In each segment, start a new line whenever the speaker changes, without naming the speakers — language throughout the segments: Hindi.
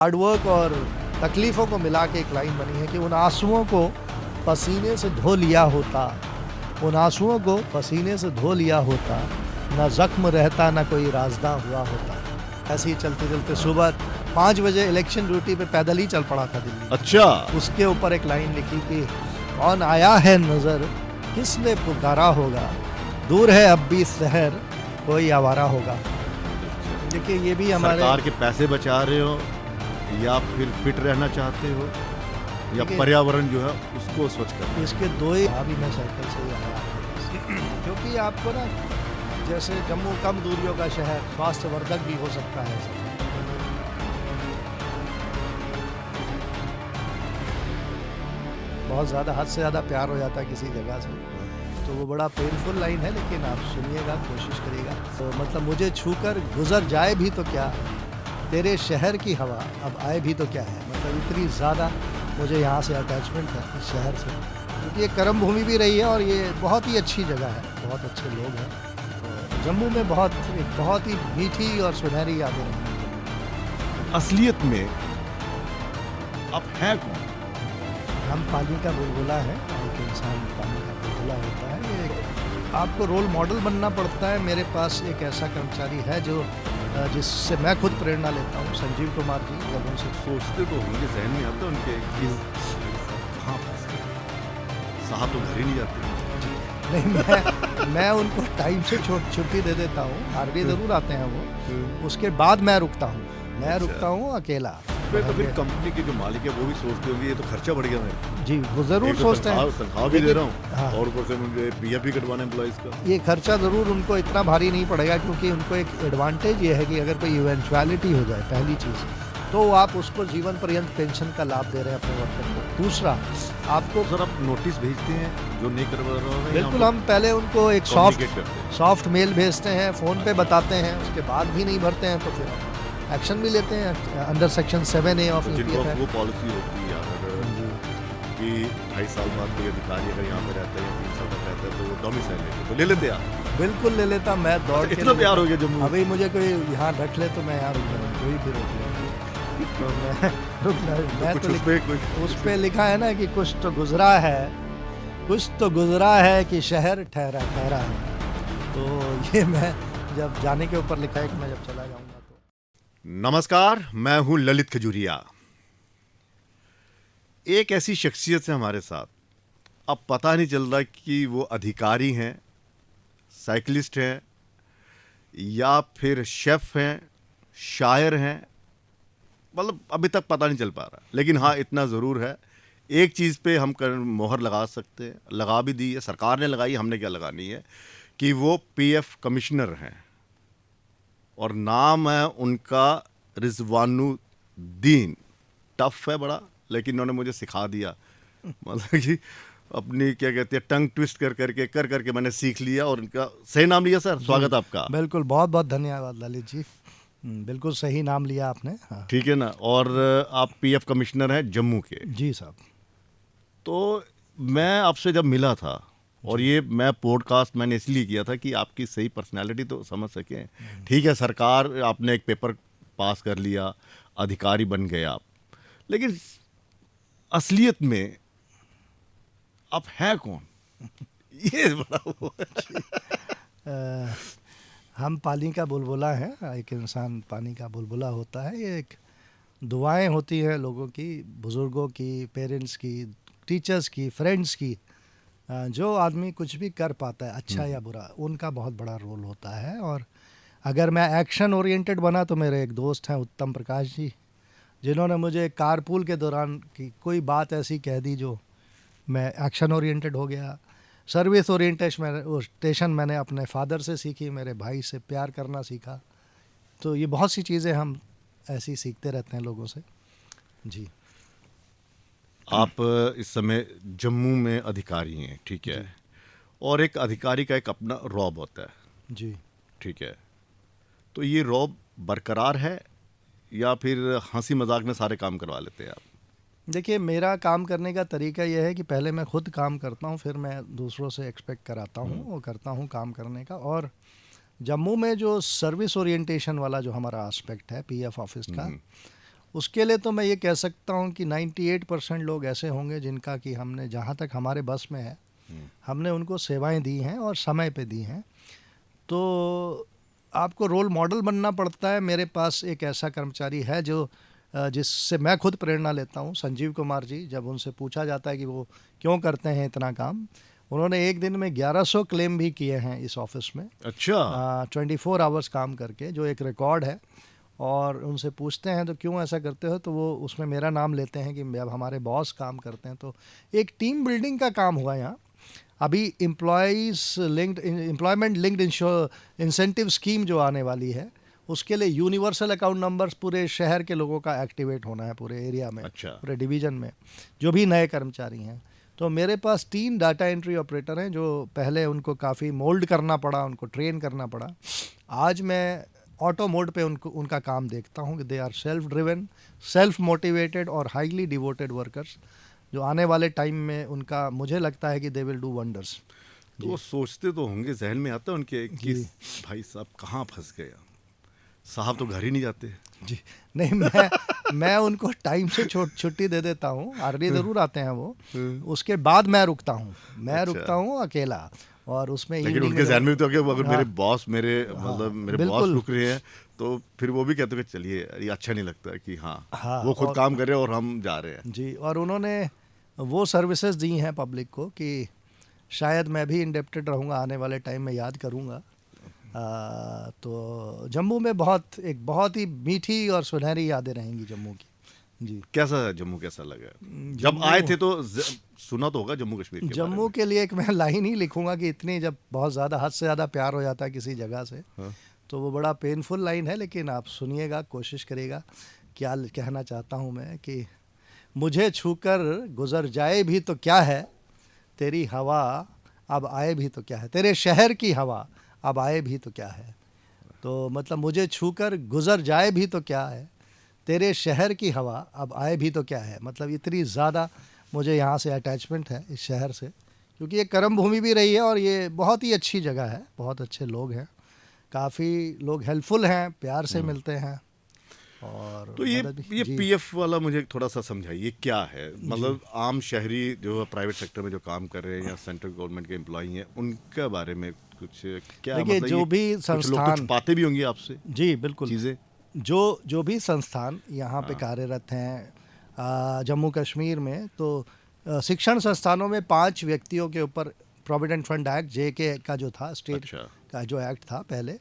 हार्डवर्क और तकलीफ़ों को मिला के एक लाइन बनी है कि उन आंसुओं को पसीने से धो लिया होता, उन आंसुओं को पसीने से धो लिया होता, ना ज़ख्म रहता ना कोई राजदा हुआ होता। ऐसे ही चलते चलते सुबह 5 बजे इलेक्शन ड्यूटी पे पैदल ही चल पड़ा था दिल्ली।
अच्छा,
उसके ऊपर एक लाइन लिखी कि कौन आया है नज़र किसने पुकारा होगा, दूर है अब भी शहर कोई आवारा होगा। देखिए ये भी हमारे
सरकार के पैसे बचा रहे हो या फिर फिट रहना चाहते हो या
देखिए,
पर्यावरण जो है उसको स्वच्छ करना।
इसके दो ही अभी मैं साइकिल से ही आया क्योंकि आपको ना जैसे जम्मू कम दूरियों का शहर स्वास्थ्यवर्धक भी हो सकता है। बहुत ज़्यादा हद से ज़्यादा प्यार हो जाता है किसी जगह से तो वो बड़ा पेनफुल लाइन है, लेकिन आप सुनिएगा, कोशिश करिएगा। तो मतलब मुझे छूकर गुजर जाए भी तो क्या, तेरे शहर की हवा अब आए भी तो क्या है। मतलब इतनी ज़्यादा मुझे यहाँ से अटैचमेंट है इस शहर से, क्योंकि ये कर्म भूमि भी रही है और ये बहुत ही अच्छी जगह है, बहुत अच्छे लोग हैं। तो जम्मू में बहुत ही मीठी और सुनहरी यादें रही।
असलियत में आप हैं कौन?
हम पानी का बुलबुला है, एक इंसान पानी का बुलबुला होता है। ये आपको रोल मॉडल बनना पड़ता है। मेरे पास एक ऐसा कर्मचारी है जो जिससे मैं खुद प्रेरणा लेता हूँ, संजीव कुमार जी। जब उनसे
सोचते तो होंगे, जहन में आता उनके कि कहाँ फंसे साहब, तो घर ही नहीं जाते।
नहीं, मैं उनको टाइम से छुट्टी दे देता हूँ, हार्डली ज़रूर आते हैं वो। उसके बाद मैं रुकता हूँ, अकेला।
तो फिर कंपनी के जो मालिक है वो भी सोचते होंगे ये तो खर्चा बढ़ गया मेरा।
जी, वो ज़रूर सोचते हैं।
तनख्वाह भी दे रहा हूँ
हाँ।
और ऊपर से मुझे पीएफ भी कटवाना है एम्प्लॉइज का।
ये खर्चा ज़रूर उनको इतना भारी नहीं पड़ेगा, क्योंकि उनको एक एडवांटेज ये है कि अगर कोई इवेंचुअलिटी हो जाए, पहली चीज़ तो आप उसको जीवन पर्यंत पेंशन का लाभ दे रहे हैं अपने वर्कर को। दूसरा, आपको
सर आप नोटिस भेजते हैं जो नहीं करवा रहा है?
बिल्कुल, हम पहले उनको एक सॉफ्ट मेल भेजते हैं, फ़ोन पे बताते हैं, उसके बाद भी नहीं भरते हैं तो फिर एक्शन भी लेते हैं अंडर सेक्शन 7A ऑफ
जिनको वो पॉलिसी होती है अगर कि 2.5 साल बाद कोई अधिकारी अगर यहाँ पे रहता है या 3 साल तक रहता है तो वो डोमिसाइल लेते तो ले लेते आप।
बिल्कुल ले लेता, मैं दौड़ के
इतना प्यार हो गया जम्मू।
अभी मुझे कोई यहाँ रख ले तो मैं यहाँ रुक जाऊँ, कोई भी रोक ले तो मैं तो उस पे लिखा है ना कि कुछ तो गुजरा है कि शहर ठहरा है। तो ये मैं जब जाने के ऊपर लिखा है कि मैं जब चला जाऊंगा तो।
नमस्कार, मैं हूं ललित खजूरिया। एक ऐसी शख्सियत है हमारे साथ, अब पता नहीं चल रहा कि वो अधिकारी हैं, साइकिलिस्ट हैं या फिर शेफ हैं, शायर हैं, मतलब अभी तक पता नहीं चल पा रहा। लेकिन हाँ, इतना ज़रूर है, एक चीज़ पे हम मोहर लगा सकते हैं, लगा भी दी है, सरकार ने लगाई, हमने क्या लगानी है, कि वो पीएफ कमिश्नर हैं और नाम है उनका रिजवानुद्दीन। टफ है बड़ा, लेकिन उन्होंने मुझे सिखा दिया, मतलब कि अपनी क्या कहते हैं टंग ट्विस्ट कर करके मैंने सीख लिया और उनका सही नाम लिया। सर स्वागत आपका।
बिल्कुल, बहुत बहुत धन्यवाद ललित जी, बिल्कुल सही नाम लिया आपने। हाँ।
ठीक है ना। और आप पीएफ कमिश्नर हैं जम्मू के।
जी साहब।
तो मैं आपसे जब मिला था, और ये मैं पॉडकास्ट मैंने इसलिए किया था कि आपकी सही पर्सनालिटी तो समझ सकें। ठीक है, सरकार, आपने एक पेपर पास कर लिया, अधिकारी बन गए आप, लेकिन असलियत में आप हैं कौन? ये बड़ा वो
हम पानी का बुलबुला है, एक इंसान पानी का बुलबुला होता है। ये एक दुआएं होती हैं लोगों की, बुज़ुर्गों की, पेरेंट्स की, टीचर्स की, फ्रेंड्स की। जो आदमी कुछ भी कर पाता है, अच्छा या बुरा, उनका बहुत बड़ा रोल होता है। और अगर मैं एक्शन ओरिएंटेड बना तो मेरे एक दोस्त हैं उत्तम प्रकाश जी, जिन्होंने मुझे कारपूल के दौरान की कोई बात ऐसी कह दी जो मैं एक्शन ओरिएंटेड हो गया। सर्विस ओरिएंटेशन मैंने अपने फादर से सीखी, मेरे भाई से प्यार करना सीखा। तो ये बहुत सी चीज़ें हम ऐसी सीखते रहते हैं लोगों से। जी,
आप इस समय जम्मू में अधिकारी हैं, ठीक है, और एक अधिकारी का एक अपना रौब होता है।
जी,
ठीक है, तो ये रौब बरकरार है या फिर हंसी मजाक में सारे काम करवा लेते हैं आप?
देखिए, मेरा काम करने का तरीका यह है कि पहले मैं खुद काम करता हूँ, फिर मैं दूसरों से एक्सपेक्ट कराता हूँ वो करता हूँ काम करने का। और जम्मू में जो सर्विस ओरिएंटेशन वाला जो हमारा एस्पेक्ट है पीएफ ऑफिस का, उसके लिए तो मैं ये कह सकता हूँ कि 98% लोग ऐसे होंगे जिनका कि हमने जहाँ तक हमारे बस में है हमने उनको सेवाएं दी हैं और समय पे दी हैं। तो आपको रोल मॉडल बनना पड़ता है। मेरे पास एक ऐसा कर्मचारी है जो जिससे मैं खुद प्रेरणा लेता हूँ, संजीव कुमार जी। जब उनसे पूछा जाता है कि वो क्यों करते हैं इतना काम, उन्होंने एक दिन में 1100 क्लेम भी किए हैं इस ऑफिस में,
अच्छा।
24 आवर्स काम करके, जो एक रिकॉर्ड है। और उनसे पूछते हैं तो क्यों ऐसा करते हो, तो वो उसमें मेरा नाम लेते हैं कि अब हमारे बॉस काम करते हैं। तो एक टीम बिल्डिंग का काम हुआ यहाँ। अभी एम्प्लॉयमेंट लिंक्ड इंसेंटिव स्कीम जो आने वाली है, उसके लिए यूनिवर्सल अकाउंट नंबर्स पूरे शहर के लोगों का एक्टिवेट होना है, पूरे एरिया में,
अच्छा।
पूरे डिवीज़न में, जो भी नए कर्मचारी हैं। तो मेरे पास 3 डाटा एंट्री ऑपरेटर हैं जो पहले उनको काफ़ी मोल्ड करना पड़ा, उनको ट्रेन करना पड़ा। आज मैं ऑटो मोड पे उनका काम देखता हूँ कि they are self driven, self motivated और हाईली डिवोटेड वर्कर्स, जो आने वाले टाइम में उनका मुझे लगता है कि दे विल डू वंडर्स।
तो वो सोचते तो होंगे, जहन में आता है उनके कि
जी।
भाई साहब कहाँ फंस गए, साहब तो घर ही नहीं जाते।
जी नहीं, मैं उनको टाइम से छुट्टी दे देता हूँ, अर्ली ज़रूर आते हैं वो। उसके बाद मैं रुकता हूँ,
अच्छा।
रुकता हूँ अकेला। और उसमें
लेकिन
evening
उनके
में
जहन में तो अगर
हाँ,
मेरे बॉस मेरे
हाँ,
मतलब मेरे बॉस
बिल्कुल।
रुक रहे हैं तो फिर वो भी कहते हैं कि चलिए ये अच्छा नहीं लगता कि हाँ,
हाँ,
वो खुद
और
काम कर रहे हैं और हम जा रहे हैं।
जी, और उन्होंने वो सर्विसेज दी हैं पब्लिक को कि शायद मैं भी इंडेप्टेड रहूँगा, आने वाले टाइम में याद करूँगा। तो जम्मू में एक बहुत ही मीठी और सुनहरी यादें रहेंगी जम्मू की। जी।
कैसा जम्मू कैसा लगा जब
जम्मू
आए थे? तो सुना तो होगा जम्मू कश्मीर के बारे
जम्मू
में।
के लिए एक मैं लाइन ही लिखूंगा कि इतनी जब बहुत ज़्यादा हद से ज़्यादा प्यार हो जाता है किसी जगह से,
हाँ।
तो वो बड़ा पेनफुल लाइन है, लेकिन आप सुनिएगा, कोशिश करिएगा। क्या कहना चाहता हूँ मैं कि मुझे छूकर गुजर जाए भी तो क्या है, तेरी हवा अब आए भी तो क्या है, तेरे शहर की हवा अब आए भी तो क्या है। तो मतलब मुझे छूकर गुजर जाए भी तो क्या है, तेरे शहर की हवा अब आए भी तो क्या है। मतलब इतनी ज़्यादा मुझे यहाँ से अटैचमेंट है, इस शहर से, क्योंकि ये कर्म भूमि भी रही है और ये बहुत ही अच्छी जगह है, बहुत अच्छे लोग हैं, काफ़ी लोग हेल्पफुल हैं, प्यार से मिलते हैं और
तो ये
मदद भी।
ये
जी।
पीएफ वाला मुझे थोड़ा सा समझाइए क्या है। मतलब आम शहरी जो प्राइवेट सेक्टर में जो काम कर रहे हैं या सेंट्रल गवर्नमेंट के एम्प्लॉई हैं, उनके बारे में कुछ क्या
देखिए,
मतलब
जो
ये
भी
कुछ लोग तो
संस्थान,
छुपाते भी होंगे आपसे
जी बिल्कुल,
चीज़ें।
जो भी संस्थान यहाँ पे कार्यरत हैं जम्मू कश्मीर में, तो शिक्षण संस्थानों में 5 व्यक्तियों के ऊपर प्रोविडेंट फंड एक्ट JK का जो था, स्टेट
अच्छा।
का जो एक्ट था पहले,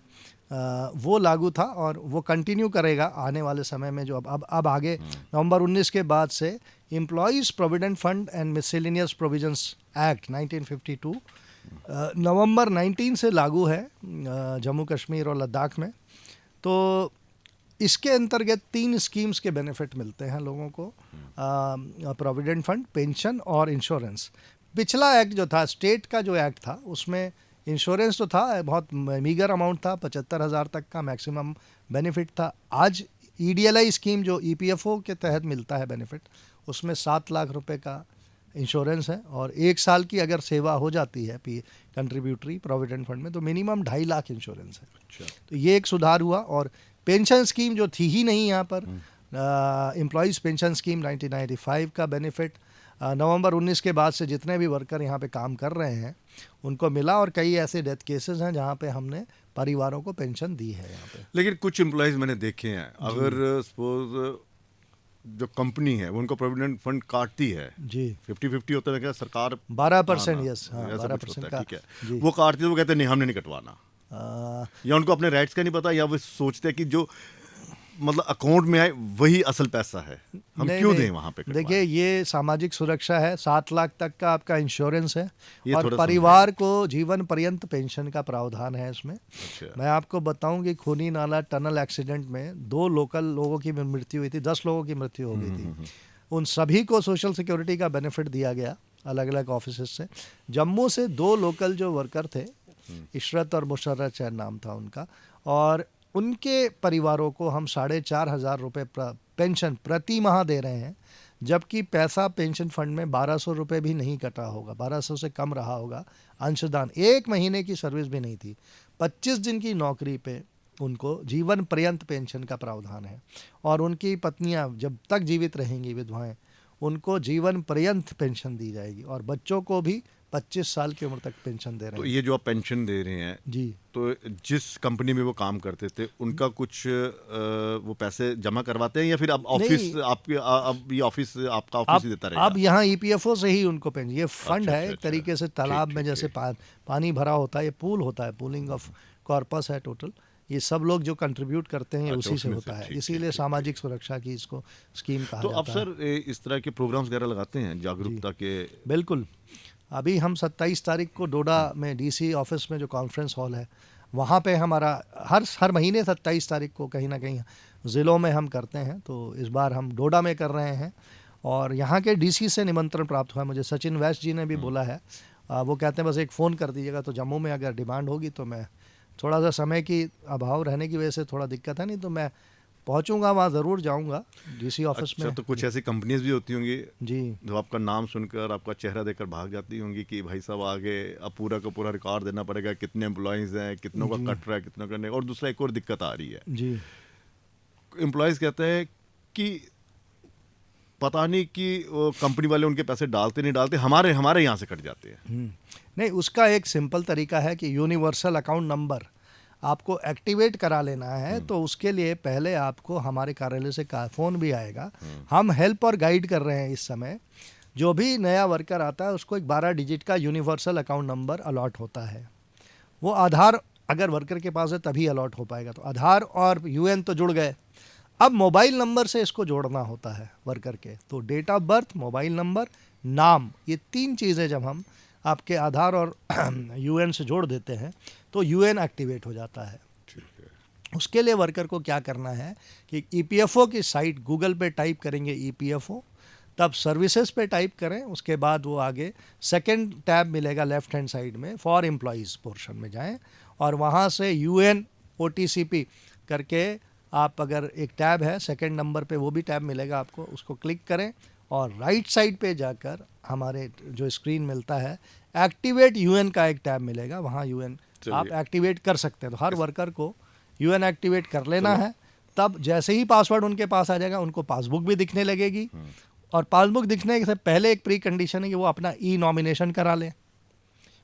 वो लागू था और वो कंटिन्यू करेगा आने वाले समय में। जो अब आगे नवंबर 19 के बाद से employees provident fund and miscellaneous provisions act 1952 नवंबर 19 से लागू है जम्मू कश्मीर और लद्दाख में। तो इसके अंतर्गत 3 स्कीम्स के बेनिफिट मिलते हैं लोगों को, प्रोविडेंट फंड, पेंशन और इंश्योरेंस। पिछला एक्ट जो था, स्टेट का जो एक्ट था, उसमें इंश्योरेंस तो था, बहुत मीगर अमाउंट था, 75,000 तक का मैक्सिमम बेनिफिट था। आज EDLI स्कीम जो EPFO के तहत मिलता है बेनिफिट, उसमें 7 लाख रुपए का इंश्योरेंस है और 1 साल की अगर सेवा हो जाती है कंट्रीब्यूटरी प्रोविडेंट फंड में, तो मिनिमम 2.5 लाख इंश्योरेंस है।
अच्छा।
तो ये एक सुधार हुआ। और पेंशन स्कीम जो थी ही नहीं यहाँ पर, एम्प्लॉयज़ पेंशन स्कीम 1995 का बेनिफिट नवंबर 19 के बाद से जितने भी वर्कर यहाँ पे काम कर रहे हैं उनको मिला। और कई ऐसे डेथ केसेस हैं जहाँ पे हमने परिवारों को पेंशन दी है यहाँ पे।
लेकिन कुछ एम्प्लॉयज मैंने देखे हैं, अगर सपोज जो कंपनी है वो उनको प्रोविडेंट फंड काटती है,
जी
50-50 होता है क्या सरकार?
12%, यस, हाँ,
ऐसा कुछ
12%
होता
का।
है, ठीक है।
जी।
वो काटते हैं, वो कहते हैं नहीं हमने नहीं कटवाना, या उनको अपने राइट्स का नहीं पता, या वो सोचते हैं कि जो मतलब अकाउंट में आए वही असल पैसा है, हम
नहीं,
क्यों
नहीं।
दें वहां पे कटवाएं?
देखिए, ये सामाजिक सुरक्षा है, 7 लाख तक का आपका इंश्योरेंस है
ये
और
थोड़ा
परिवार को जीवन पर्यंत पेंशन का प्रावधान है इसमें।
अच्छा।
मैं आपको बताऊं कि खूनी नाला टनल एक्सीडेंट में 2 लोकल लोगों की मृत्यु हुई थी, 10 लोगों की मृत्यु हो गई थी। उन सभी को सोशल सिक्योरिटी का बेनिफिट दिया गया अलग अलग ऑफिस से। जम्मू से 2 लोकल जो वर्कर थे, इशरत और मुशर्रत चैन नाम था उनका, और उनके परिवारों को हम 4,500 रुपये पेंशन प्रति माह दे रहे हैं, जबकि पैसा पेंशन फंड में 1,200 रुपये भी नहीं कटा होगा, 1,200 से कम रहा होगा अंशदान। 1 महीने की सर्विस भी नहीं थी, 25 दिन की नौकरी पे उनको जीवन पर्यंत पेंशन का प्रावधान है। और उनकी पत्नियां जब तक जीवित रहेंगी, विधवाएं, उनको जीवन पर्यंत पेंशन दी जाएगी। और बच्चों को भी 25 साल की उम्र तक पेंशन दे
तो
रहे हैं।
ये जो आप पेंशन दे रहे हैं,
जी,
तो जिस कंपनी में वो काम करते थे उनका कुछ वो पैसे जमा करवाते हैं, या फिर अब ऑफिस
नहीं।
आपके अब ये ऑफिस आपका ऑफिस ही देता रहेगा?
अब यहाँ ईपीएफओ से ही उनको पेंशन, ये फंड
अच्छा,
है
अच्छा,
एक
अच्छा।
तरीके से,
ठीक,
तालाब में
ठीक,
जैसे
ठीक।
पानी भरा होता है, ये पूल होता है, पूलिंग ऑफ कॉर्पस है टोटल। ये सब लोग जो कंट्रीब्यूट करते हैं
अच्छा,
उसी से
उसमें
होता है,
ठीक,
इसीलिए
ठीक,
सामाजिक सुरक्षा की इसको स्कीम कहा
तो
जाता है।
अफसर इस तरह के प्रोग्राम्स वगैरह लगाते हैं जागरूकता के?
बिल्कुल। अभी हम 27 तारीख को डोडा में डीसी ऑफिस में जो कॉन्फ्रेंस हॉल है, वहाँ पे हमारा हर महीने 27 तारीख को कहीं ना कहीं ज़िलों में हम करते हैं। तो इस बार हम डोडा में कर रहे हैं और यहाँ के डीसी से निमंत्रण प्राप्त हुआ है मुझे, सचिन वैश्य जी ने भी बोला है। वो कहते हैं बस एक फ़ोन कर दीजिएगा, तो जम्मू में अगर डिमांड होगी तो मैं, थोड़ा सा समय की अभाव रहने की वजह से थोड़ा दिक्कत है, नहीं तो मैं पहुँचूँगा वहाँ, ज़रूर जाऊँगा डीसी ऑफिस
अच्छा,
में।
तो कुछ ऐसी कंपनीज भी होती होंगी
जी,
जो आपका नाम सुनकर, आपका चेहरा देखकर भाग जाती होंगी कि भाई साहब आगे अब पूरा का पूरा रिकॉर्ड देना पड़ेगा, कितने एम्प्लॉयज़ हैं, कितनों का
जी।
कट रहा है, कितनों का नहीं। और दूसरा एक और दिक्कत आ रही है,
जी,
एम्प्लॉयज़ कहते हैं कि पता नहीं कि वो कंपनी वाले उनके पैसे डालते नहीं डालते, हमारे यहाँ से कट जाते हैं।
नहीं, उसका एक सिंपल तरीका है कि यूनिवर्सल अकाउंट नंबर आपको एक्टिवेट करा लेना है। तो उसके लिए पहले आपको हमारे कार्यालय से फ़ोन भी आएगा। हम हेल्प और गाइड कर रहे हैं इस समय। जो भी नया वर्कर आता है उसको एक 12 डिजिट का यूनिवर्सल अकाउंट नंबर अलॉट होता है। वो आधार अगर वर्कर के पास है तभी अलॉट हो पाएगा। तो आधार और यूएन तो जुड़ गए, अब मोबाइल नंबर से इसको जोड़ना होता है वर्कर के। तो date of birth, mobile number, नाम, ये 3 चीज़ें जब हम आपके आधार और यूएन से जोड़ देते हैं तो यूएन एक्टिवेट हो जाता है। उसके लिए वर्कर को क्या करना है कि ईपीएफओ की साइट गूगल पे टाइप करेंगे ईपीएफओ, तब सर्विसेज पे टाइप करें, उसके बाद वो आगे सेकंड टैब मिलेगा लेफ्ट हैंड साइड में, फॉर एम्प्लॉयज़ पोर्शन में जाएं और वहाँ से यूएन ओटीसीपी करके आप, अगर एक टैब है सेकंड नंबर पे, वो भी टैब मिलेगा आपको, उसको क्लिक करें और राइट साइड पे जाकर हमारे जो स्क्रीन मिलता है एक्टिवेट यूएन का एक टैब मिलेगा, वहाँ यूएन आप एक्टिवेट कर सकते हैं। तो हर वर्कर को यूएन एक्टिवेट कर लेना है। तब जैसे ही पासवर्ड उनके पास आ जाएगा, उनको पासबुक भी दिखने लगेगी। और पासबुक दिखने से पहले एक प्री कंडीशन है कि वो अपना ई नॉमिनेशन करा लें।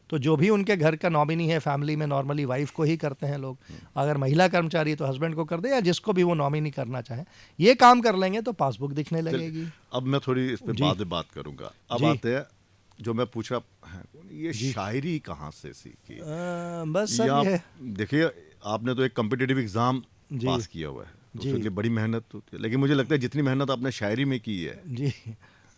तो जो भी उनके घर का नॉमिनी है, फैमिली में नॉर्मली वाइफ को ही करते हैं लोग, अगर महिला कर्मचारी है तो हस्बैंड को कर दे, या जिसको भी वो नॉमिनी करना चाहे, ये काम कर लेंगे तो पासबुक दिखने लगेगी।
अब मैं थोड़ी इस पे बाद में बात करूंगा। अब
जी।
आते हैं जो मैं पूछ रहा है, ये शायरी कहाँ से सीखी?
बस सर, ये
देखिए, आपने तो एक कॉम्पिटिटिव एग्जाम
जी।
पास किया हुआ है, तो
जी।
उसके लिए बड़ी मेहनत होती है, लेकिन मुझे लगता है जितनी मेहनत आपने शायरी में की है,
जी,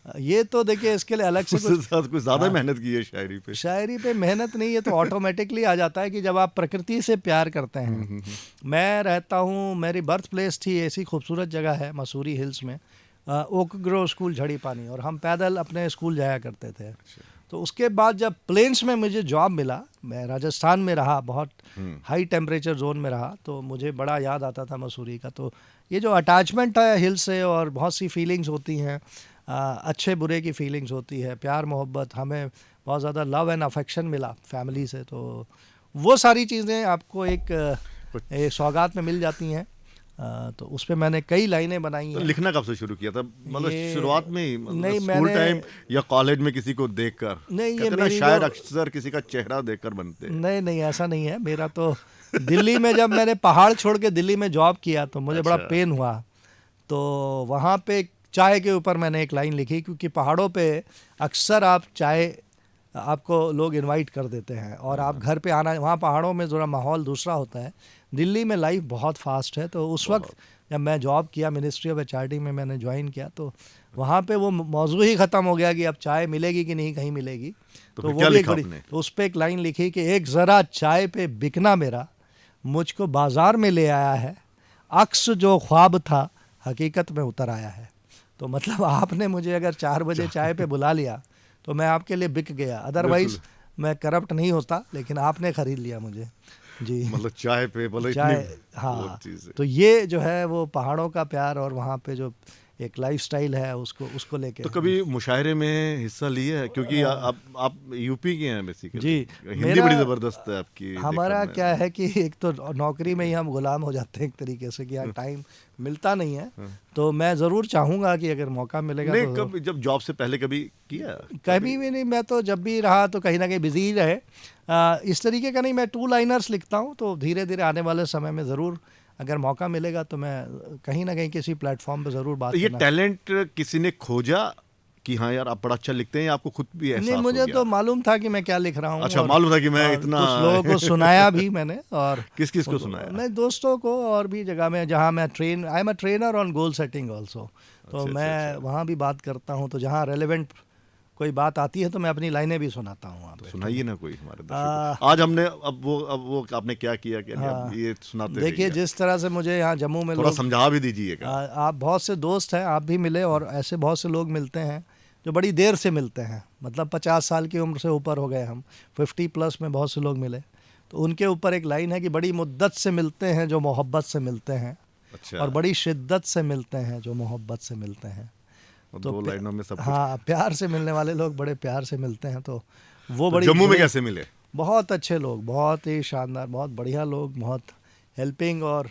ये तो देखिए इसके लिए अलग से
उससे कुछ ज़्यादा मेहनत की है शायरी पे।
शायरी पे मेहनत नहीं है, तो ऑटोमेटिकली आ जाता है कि जब आप प्रकृति से प्यार करते हैं। मैं रहता हूँ, मेरी बर्थ प्लेस थी, ऐसी खूबसूरत जगह है मसूरी हिल्स में, ओक ग्रो स्कूल झड़ी पानी, और हम पैदल अपने स्कूल जाया करते थे। तो उसके बाद जब प्लेन्स में मुझे जॉब मिला, मैं राजस्थान में रहा, बहुत हाई टेम्परेचर जोन में रहा, तो मुझे बड़ा याद आता था मसूरी का। तो ये जो अटैचमेंट है हिल से, और बहुत सी फीलिंग्स होती हैं, अच्छे बुरे की फीलिंग्स होती है, प्यार मोहब्बत, हमें बहुत ज़्यादा लव एंड अफेक्शन मिला फैमिली से, तो वो सारी चीज़ें आपको एक सौगात में मिल जाती हैं। तो उस पर मैंने कई लाइनें बनाई
तो
हैं।
लिखना कब से शुरू किया था? मतलब शुरुआत में ही, मतलब
नहीं,
स्कूल
मैंने
टाइम या कॉलेज में किसी को देखकर?
नहीं, ये
कहते ना
मेरी
शायर
जो
अक्सर किसी का चेहरा देखकर बनते हैं।
नहीं, ऐसा नहीं है। मेरा तो दिल्ली में, जब मैंने पहाड़ छोड़ के दिल्ली में जॉब किया तो मुझे बड़ा पेन हुआ। तो वहाँ पे चाय के ऊपर मैंने एक लाइन लिखी, क्योंकि पहाड़ों पे अक्सर आप चाय, आपको लोग इनवाइट कर देते हैं और आप घर पे आना, वहाँ पहाड़ों में ज़रा माहौल दूसरा होता है। दिल्ली में लाइफ बहुत फास्ट है। तो उस वक्त जब मैं जॉब किया, मिनिस्ट्री ऑफ एचआरडी में मैंने ज्वाइन किया, तो वहाँ पे वो मौजू ही ख़त्म हो गया कि अब चाय मिलेगी कि नहीं, कहीं मिलेगी। तो
फिर
वो
क्या
भी
लिखा आपने?
तो उस पर एक लाइन लिखी कि एक ज़रा चाय पे बिकना मेरा मुझको बाज़ार में ले आया है, अक्स जो ख्वाब था हकीकत में उतर आया है। तो मतलब आपने मुझे अगर 4 बजे चाय पे बुला लिया तो मैं आपके लिए बिक गया, अदरवाइज मैं करप्ट नहीं होता, लेकिन आपने ख़रीद लिया मुझे। जी,
मतलब चाय पे, मतलब
चाय,
इतनी
हाँ।
चीज़ है।
तो ये जो है वो पहाड़ों का प्यार, और वहाँ पे जो एक लाइफस्टाइल है, उसको लेके।
तो कभी मुशायरे में हिस्सा लिए है, क्योंकि आप यूपी के हैं बेसिकली
जी,
हिंदी बड़ी जबरदस्त है आपकी।
हमारा
देखा
क्या है कि एक तो नौकरी में ही हम गुलाम हो जाते हैं एक तरीके से कि यहाँ टाइम मिलता नहीं है। तो मैं ज़रूर चाहूँगा कि अगर मौका मिलेगा
नहीं,
तो
कब जब जॉब से पहले कभी किया?
कभी भी नहीं, मैं तो जब भी रहा तो कहीं ना कहीं बिजी ही रहे। इस तरीके का नहीं, मैं 2 लाइनर्स लिखता हूँ, तो धीरे धीरे आने वाले समय में ज़रूर अगर मौका मिलेगा तो मैं कहीं ना कहीं किसी प्लेटफॉर्म पे ज़रूर बात
तो ये
करना।
टैलेंट किसी ने खोजा कि हाँ यार आप बड़ा अच्छा लिखते हैं, या आपको खुद भी एहसास
नहीं,
हो
मुझे
गया?
तो मालूम था कि मैं क्या लिख रहा हूँ।
अच्छा,
और
मालूम था कि मैं
और
इतना
कुछ लोगों को सुनाया भी मैंने। और
किस किस को सुनाया?
मैं दोस्तों को, और भी जगह में जहाँ मैं I am a trainer on goal setting also. तो
अच्छा,
मैं
अच्छा।
वहाँ भी बात करता हूँ, तो जहाँ रेलेवेंट कोई बात आती है तो मैं अपनी लाइनें भी सुनाता हूँ वहाँ
तो
पे।
सुनाइए ना कोई हमारे
आ,
दर्शकों को। आज हमने अब वो आपने क्या किया कि
हाँ,
अब ये सुनाते
देखिए
रहिए।
जिस तरह से मुझे यहाँ जम्मू में
थोड़ा
लोग
समझा भी दीजिएगा।
आप बहुत से दोस्त हैं, आप भी मिले, और ऐसे बहुत से लोग मिलते हैं जो बड़ी देर से मिलते हैं, मतलब 50 साल की उम्र से ऊपर हो गए हम, 50 प्लस में बहुत से लोग मिले। तो उनके ऊपर एक लाइन है कि बड़ी मुद्दत से मिलते हैं जो मोहब्बत से मिलते हैं,
अच्छा,
और बड़ी शिद्दत से मिलते हैं जो मोहब्बत से मिलते हैं।
और
तो
2 लाइनों में सब कुछ।
हाँ, प्यार से मिलने वाले लोग बड़े प्यार से मिलते हैं। तो वो
तो
बड़ी
जम्मू में
ग्रेट,
कैसे मिले?
बहुत अच्छे लोग, बहुत ही शानदार, बहुत बढ़िया लोग, बहुत हेल्पिंग। और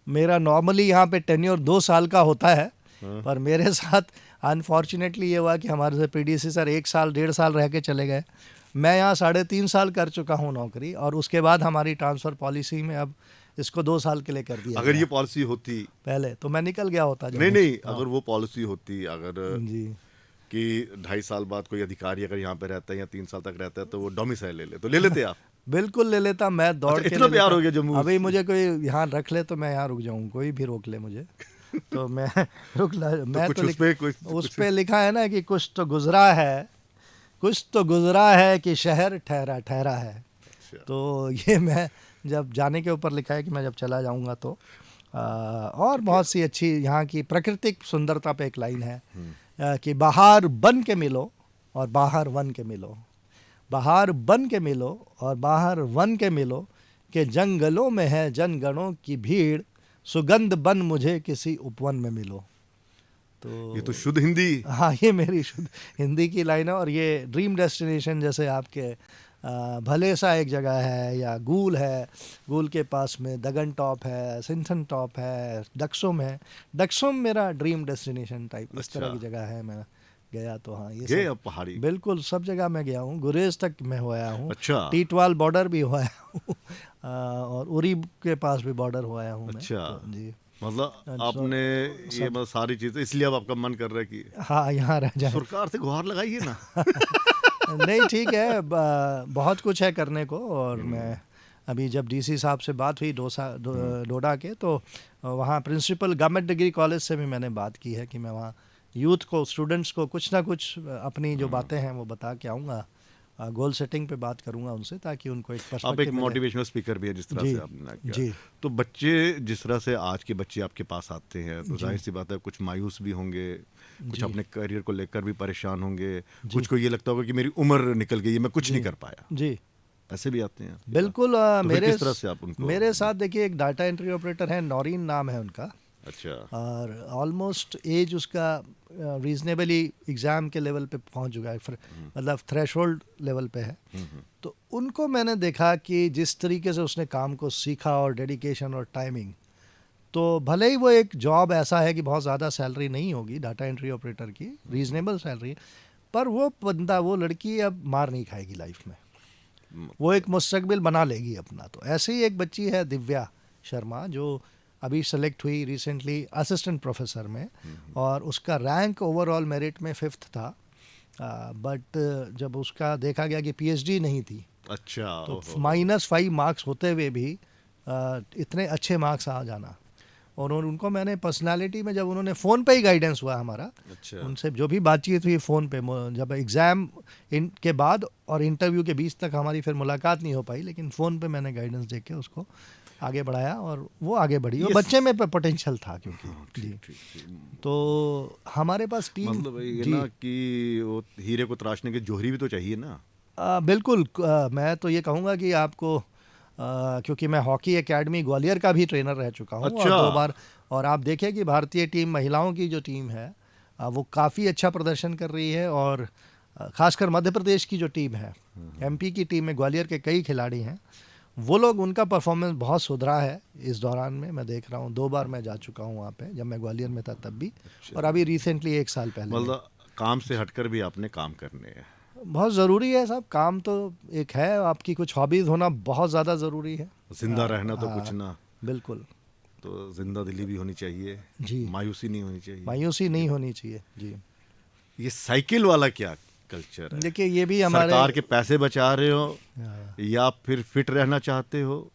मेरा नॉर्मली यहाँ पे टेन्योर 2 साल का होता है, पर मेरे साथ अनफॉर्चुनेटली ये हुआ कि हमारे से प्रीडिसेसर 1 साल 1.5 साल रह के चले गए। मैं यहाँ 3.5 साल कर चुका हूँ नौकरी, और उसके बाद हमारी ट्रांसफ़र पॉलिसी में अब इसको 2 साल के लिए कर दिया
अगर
गया।
ये पॉलिसी होती,
पहले तो मैं निकल गया होता जम्मू
नहीं
से।
नहीं, अगर वो पॉलिसी होती, अगर
जी,
कि 2.5 साल बाद कोई अधिकारी अगर यहाँ पे रहता है या 3 साल तक रहता है तो वो डोमिसाइल ले ले, तो ले लेते आप?
बिल्कुल ले लेता, मैं दौड़
अच्छा,
के
इतना
ले
प्यार
लेता।
हो गया जम्मू
अभी
से?
मुझे कोई यहाँ रख ले तो मैं यहाँ रुक जाऊँ, कोई भी रोक ले मुझे तो मैं मैं
कुछ
तो
उस पे कुछ
उस पे लिखा है ना कि कुछ तो गुजरा है, कुछ तो गुजरा है कि शहर ठहरा ठहरा है।
अच्छा।
तो ये मैं जब जाने के ऊपर लिखा है कि मैं जब चला जाऊंगा तो और बहुत सी अच्छी यहाँ की प्राकृतिक सुंदरता पे एक लाइन है कि बाहर बन के मिलो और बाहर वन के मिलो, बाहर बन के मिलो और बाहर वन के मिलो, कि जंगलों में है जनगणों की भीड़, सुगंध बन मुझे किसी उपवन में मिलो। तो
ये तो शुद्ध हिंदी।
हाँ, ये मेरी शुद्ध हिंदी की लाइन है। और ये ड्रीम डेस्टिनेशन जैसे आपके भले सा एक जगह है, या गूल है, गूल के पास में दगन टॉप है, सिंथन टॉप है, डक्सुम है। डक्सुम मेरा ड्रीम डेस्टिनेशन टाइप इस तरह की जगह है। मैं गया तो हाँ, ये
गए
सब
अब पहाड़ी?
बिल्कुल सब जगह मैं गया हूँ, गुरेज तक मैं होया हूँ।
अच्छा।
टीटवाल बॉर्डर भी होया हूँ और उरी के पास भी बॉर्डर होया हूँ मैं।
अच्छा,
तो जी,
मतलब आपने ये मतलब सारी चीजें, इसलिए अब आपका मन कर रहा है कि
हाँ यहाँ रह जाए।
सरकार से गुहार लगाइए ना।
नहीं, ठीक है, बहुत कुछ है करने को। और मैं अभी जब डीसी साहब से बात हुई डोडा के, तो वहाँ प्रिंसिपल गवर्नमेंट डिग्री कॉलेज से भी मैंने बात की है कि मैं वहाँ यूथ को, स्टूडेंट्स को कुछ ना कुछ अपनी जो बातें हैं वो बता के आऊँगा। गोल सेटिंग पे बात करूँगा उनसे, ताकि उनको एक
आप एक
पर्सपेक्टिव मिले।
मोटिवेशनल स्पीकर भी है जिस तरह
जी,
से आपने किया।
जी।
तो बच्चे जिस तरह से आज के बच्चे आपके पास आते हैं, तो जाहिर सी बात है कुछ मायूस भी होंगे, कुछ अपने करियर को लेकर भी परेशान होंगे, कुछ को ये लगता होगा कि मेरी उम्र निकल गई है, मैं कुछ नहीं कर पाया।
जी,
ऐसे भी आते हैं आपके
बिल्कुल।
पास? तो फिर
मेरे
किस तरह से आप उनको?
मेरे साथ देखिए एक डाटा एंट्री ऑपरेटर है, नौरीन नाम है उनका।
अच्छा।
और ऑलमोस्ट एज उसका रीजनेबली एग्ज़ाम के लेवल पे पहुंच चुका है, मतलब थ्रेशोल्ड लेवल पे है। तो उनको मैंने देखा कि जिस तरीके से उसने काम को सीखा, और डेडिकेशन और टाइमिंग, तो भले ही वो एक जॉब ऐसा है कि बहुत ज़्यादा सैलरी नहीं होगी डाटा एंट्री ऑपरेटर की, रीजनेबल सैलरी, पर वो बंदा, वो लड़की अब मार नहीं खाएगी लाइफ में, वो एक मुस्तकबिल बना लेगी अपना। तो ऐसे ही एक बच्ची है दिव्या शर्मा, जो अभी सेलेक्ट हुई रिसेंटली असिस्टेंट प्रोफेसर में, और उसका रैंक ओवरऑल मेरिट में 5th था। बट जब उसका देखा गया कि पीएचडी नहीं थी,
अच्छा।
तो -5 मार्क्स होते हुए भी इतने अच्छे मार्क्स आ जाना। और उनको मैंने पर्सनालिटी में, जब उन्होंने फ़ोन पे ही गाइडेंस हुआ हमारा,
अच्छा।
उनसे जो भी बातचीत हुई फ़ोन पे, जब एग्ज़ाम के बाद और इंटरव्यू के बीच तक हमारी फिर मुलाकात नहीं हो पाई, लेकिन फ़ोन पे मैंने गाइडेंस दे के उसको आगे बढ़ाया, और वो आगे बढ़ी। और बच्चे में पोटेंशियल था क्योंकि जी। तो हमारे पास टीम,
मतलब ये ना कि वो हीरे को तराशने के जोहरी भी तो चाहिए ना।
बिल्कुल। मैं तो ये कहूँगा कि आपको, क्योंकि मैं हॉकी एकेडमी ग्वालियर का भी ट्रेनर रह चुका हूँ,
अच्छा।
और और आप देखें कि भारतीय टीम, महिलाओं की जो टीम है वो काफ़ी अच्छा प्रदर्शन कर रही है। और ख़ासकर मध्य प्रदेश की जो टीम है, एमपी की टीम में ग्वालियर के कई खिलाड़ी हैं, वो लोग, उनका परफॉर्मेंस बहुत सुधरा है इस दौरान में। मैं देख रहा हूँ, 2 बार मैं जा चुका हूँ वहाँ पे, जब मैं ग्वालियर में था तब भी, और अभी रिसेंटली 1 साल पहले में।
मतलब काम से हटकर भी आपने काम करने हैं।
बहुत ज़रूरी है साहब, काम तो एक है, आपकी कुछ हॉबीज़ होना बहुत ज़्यादा ज़रूरी है।
जिंदा रहना तो कुछ ना,
बिल्कुल
तो जिंदा दिली भी होनी चाहिए
जी,
मायूसी नहीं होनी चाहिए।
मायूसी नहीं होनी चाहिए जी।
ये साइकिल वाला क्या कल्चर है?
देखिए ये भी हमारे
सरकार के पैसे बचा रहे हो
हाँ,
या फिर फिट रहना चाहते हो